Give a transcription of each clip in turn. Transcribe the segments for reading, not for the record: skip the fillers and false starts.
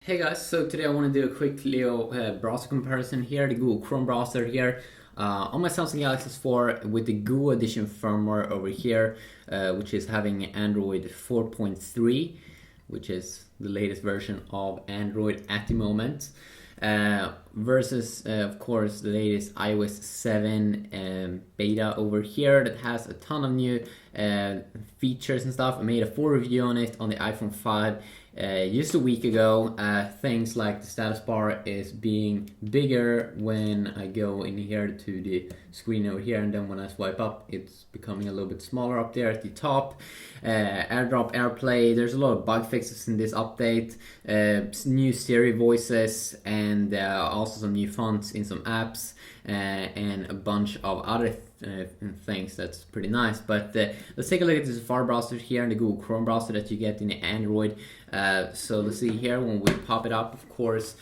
Hey guys, so today I want to do a quick little browser comparison here, the Google Chrome browser here on my Samsung Galaxy S4 with the Google Edition firmware over here, which is having Android 4.3, which is the latest version of Android at the moment, versus of course the latest iOS 7 beta over here that has a ton of new features and stuff. I made a full review on it on the iPhone 5 just a week ago. Things like the status bar is being bigger when I go in here to the screen over here, and then when I swipe up it's becoming a little bit smaller up there at the top. AirDrop, AirPlay, there's a lot of bug fixes in this update, new Siri voices, and also some new fonts in some apps, and a bunch of other things that's pretty nice. But let's take a look at the Safari browser here and the Google Chrome browser that you get in the Android. So let's see here, when we pop it up, of course,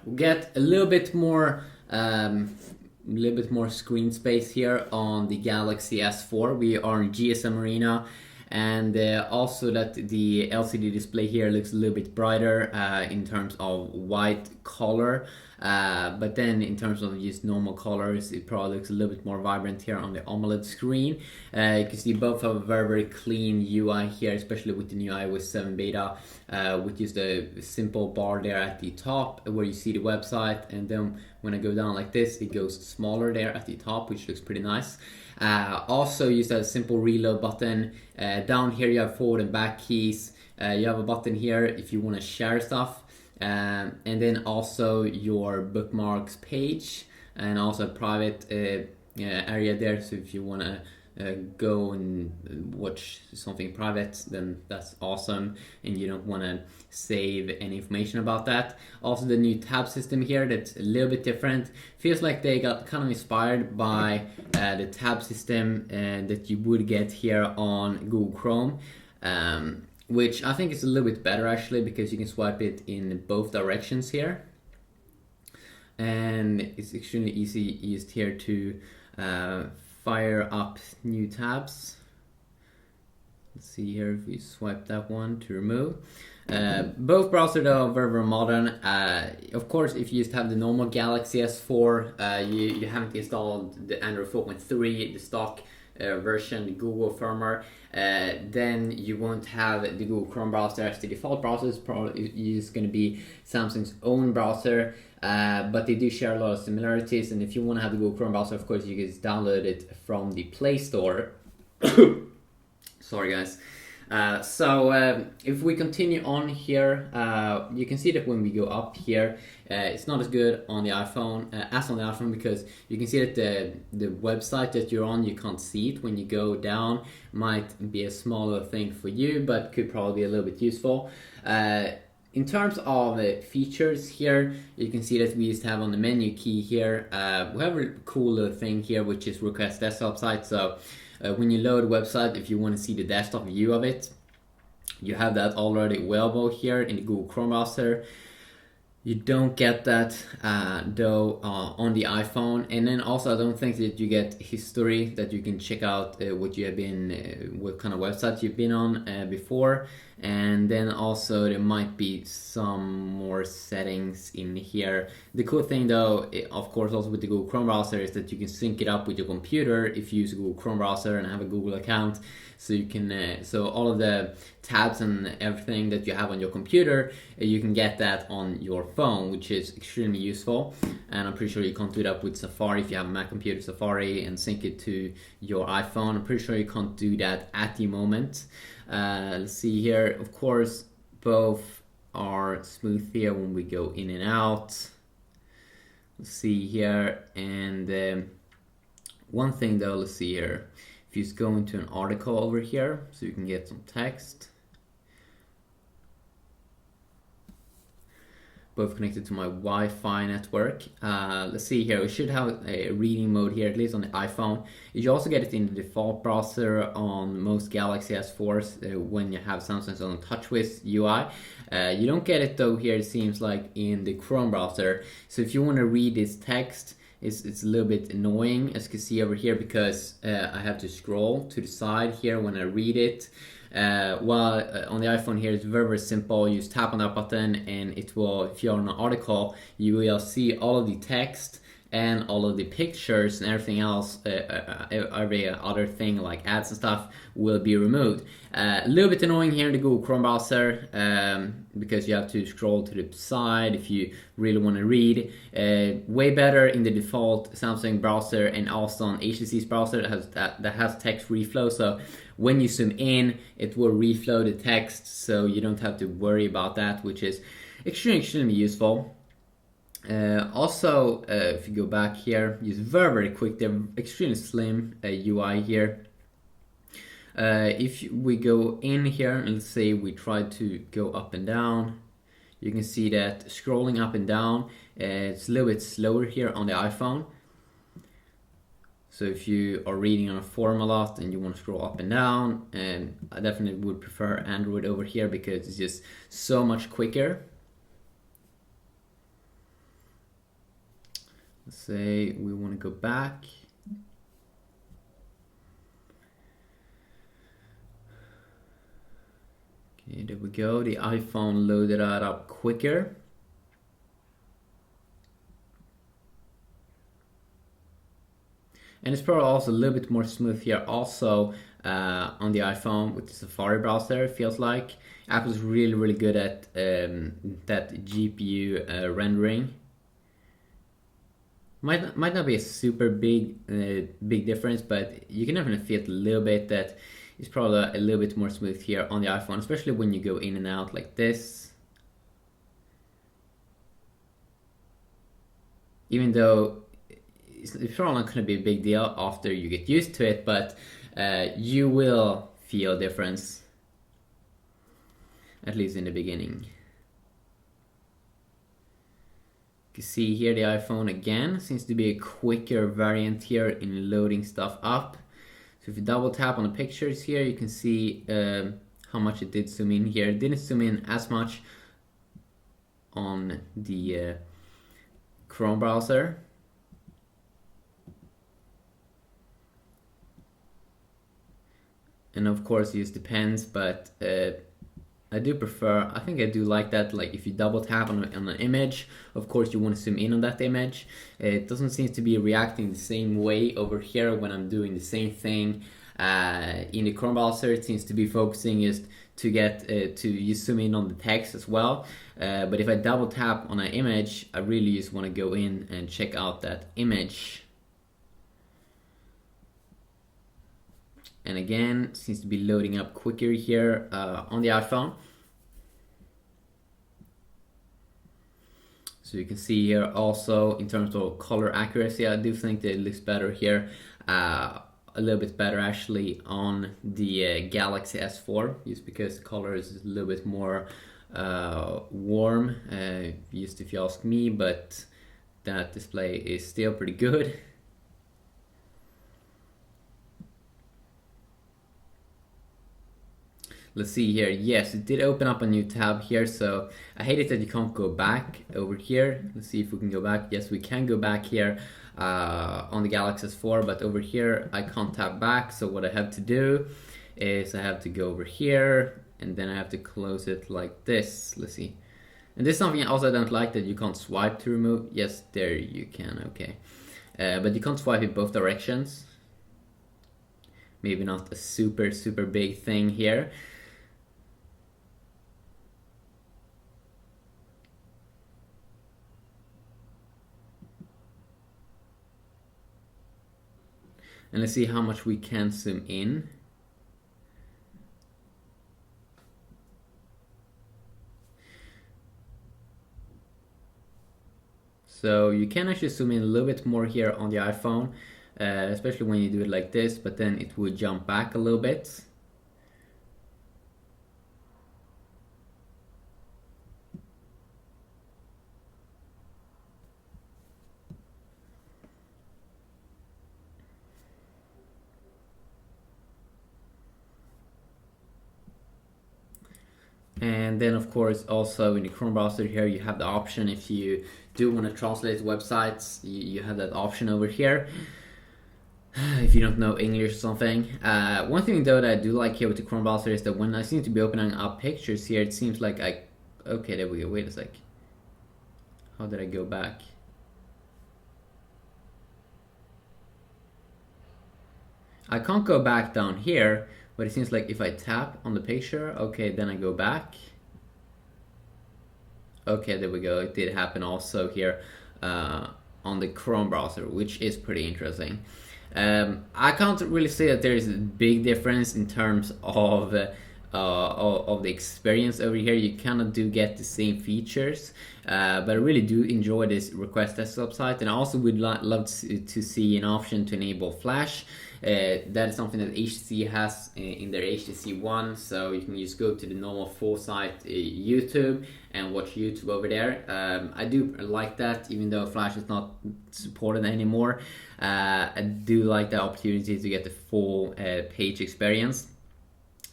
we get a little bit more screen space here on the Galaxy S4. We are in GSM Arena, and also that the LCD display here looks a little bit brighter in terms of white color, but then in terms of just normal colors it probably looks a little bit more vibrant here on the AMOLED screen. You can see both have a very clean UI here, especially with the new iOS 7 beta, with just a simple bar there at the top where you see the website, and then when I go down like this it goes smaller there at the top, which looks pretty nice. Also use a simple reload button. Down here you have forward and back keys. You have a button here if you want to share stuff, and then also your bookmarks page, and also a private area there, so if you want to go and watch something private, then that's awesome, and you don't want to save any information about that. Also the new tab system here, that's a little bit different. Feels like they got kind of inspired by the tab system that you would get here on Google Chrome, which I think is a little bit better actually, because you can swipe it in both directions here, and it's extremely easy used here to fire up new tabs. Let's see here if we swipe that one to remove. Both browsers though are very modern. Of course, if you just have the normal Galaxy S4, you haven't installed the Android 4.3, the stock version, the Google firmware, then you won't have the Google Chrome browser as the default browser. It's probably just going to be Samsung's own browser, but they do share a lot of similarities. And if you want to have the Google Chrome browser, of course you can just download it from the Play Store. Sorry guys. So if we continue on here, you can see that when we go up here, it's not as good on the iPhone as on the iPhone, because you can see that the website that you're on, you can't see it when you go down. Might be a smaller thing for you, but could probably be a little bit useful. In terms of features here, you can see that we just have on the menu key here, we have a cool little thing here, which is request desktop site. So when you load a website, if you want to see the desktop view of it, you have that already available here in the Google Chrome browser. You don't get that though on the iPhone. And then also I don't think that you get history, that you can check out what you have been, what kind of websites you've been on before. And then also there might be some more settings in here. The cool thing though, of course also with the Google Chrome browser, is that you can sync it up with your computer if you use a Google Chrome browser and have a Google account. So you can, so all of the tabs and everything that you have on your computer, you can get that on your phone, which is extremely useful. And I'm pretty sure you can't do that with Safari. If you have a Mac computer, Safari, and sync it to your iPhone, I'm pretty sure you can't do that at the moment. Let's see here, of course both are smooth here when we go in and out. Let's see here, and one thing though, let's see here, if you just go into an article over here so you can get some text, both connected to my Wi-Fi network. Let's see here, we should have a reading mode here, at least on the iPhone. You should also get it in the default browser on most Galaxy S4s when you have Samsung's own TouchWiz UI. You don't get it though here, it seems like, in the Chrome browser. So if you want to read this text, it's a little bit annoying, as you can see over here, because I have to scroll to the side here when I read it. While on the iPhone here it's very simple. You just tap on that button and it will, if you're on an article, you will see all of the text and all of the pictures and everything else, every other thing like ads and stuff will be removed. A little bit annoying here in the Google Chrome browser, because you have to scroll to the side if you really want to read. Way better in the default Samsung browser and also on HTC's browser that has text reflow. So when you zoom in, it will reflow the text, so you don't have to worry about that, which is extremely useful. Also, if you go back here, it's very quick. They're extremely slim UI here. If we go in here and let's say we try to go up and down, you can see that scrolling up and down, it's a little bit slower here on the iPhone. So if you are reading on a forum a lot and you want to scroll up and down, I definitely would prefer Android over here because it's just so much quicker. Let's say we want to go back. Okay, there we go. The iPhone loaded that up quicker. And it's probably also a little bit more smooth here also on the iPhone with the Safari browser, it feels like. Apple's really good at that GPU rendering. Might not be a super big difference, but you can definitely feel it a little bit that it's probably a little bit more smooth here on the iPhone, especially when you go in and out like this. Even though it's probably not going to be a big deal after you get used to it, but you will feel a difference, at least in the beginning. You see here the iPhone again seems to be a quicker variant here in loading stuff up. So if you double tap on the pictures here, you can see how much it did zoom in here. It didn't zoom in as much on the Chrome browser. And of course it just depends, but I think I do like that, like if you double tap on an image, of course you want to zoom in on that image. It doesn't seem to be reacting the same way over here when I'm doing the same thing in the Chrome browser. It seems to be focusing just to get you zoom in on the text as well. But if I double tap on an image, I really just want to go in and check out that image. And again, seems to be loading up quicker here on the iPhone. So you can see here also in terms of color accuracy, I do think that it looks better here. A little bit better actually on the Galaxy S4, just because the color is a little bit more warm, just if you ask me, but that display is still pretty good. Let's see here. Yes, it did open up a new tab here, so I hate it that you can't go back over here. Let's see if we can go back. Yes, we can go back here on the Galaxy S4, but over here I can't tap back. So what I have to do is I have to go over here and then I have to close it like this. Let's see. And this is something also I don't like, that you can't swipe to remove. Yes, there you can, okay. But you can't swipe in both directions. Maybe not a super big thing here. And let's see how much we can zoom in. So you can actually zoom in a little bit more here on the iPhone, especially when you do it like this, but then it would jump back a little bit. And then of course also in the Chrome browser here you have the option, if you do want to translate websites, you have that option over here. if you don't know English or something. One thing though that I do like here with the Chrome browser is that when I seem to be opening up pictures here, it seems like okay, there we go. Wait a sec. How did I go back? I can't go back down here, but it seems like if I tap on the picture, okay, then I go back. Okay, there we go. It did happen also here on the Chrome browser, which is pretty interesting. I can't really say that there is a big difference in terms of the experience over here. You kind of do get the same features, but I really do enjoy this request desktop site, and I also would love to see an option to enable Flash. That is something that HTC has in their HTC One, so you can just go to the normal full site YouTube and watch YouTube over there. I do like that, even though Flash is not supported anymore. I do like the opportunity to get the full page experience.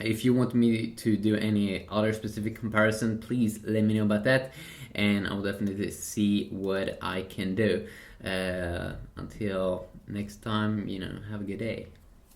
If you want me to do any other specific comparison, please let me know about that, and I'll definitely see what I can do. Until next time, have a good day.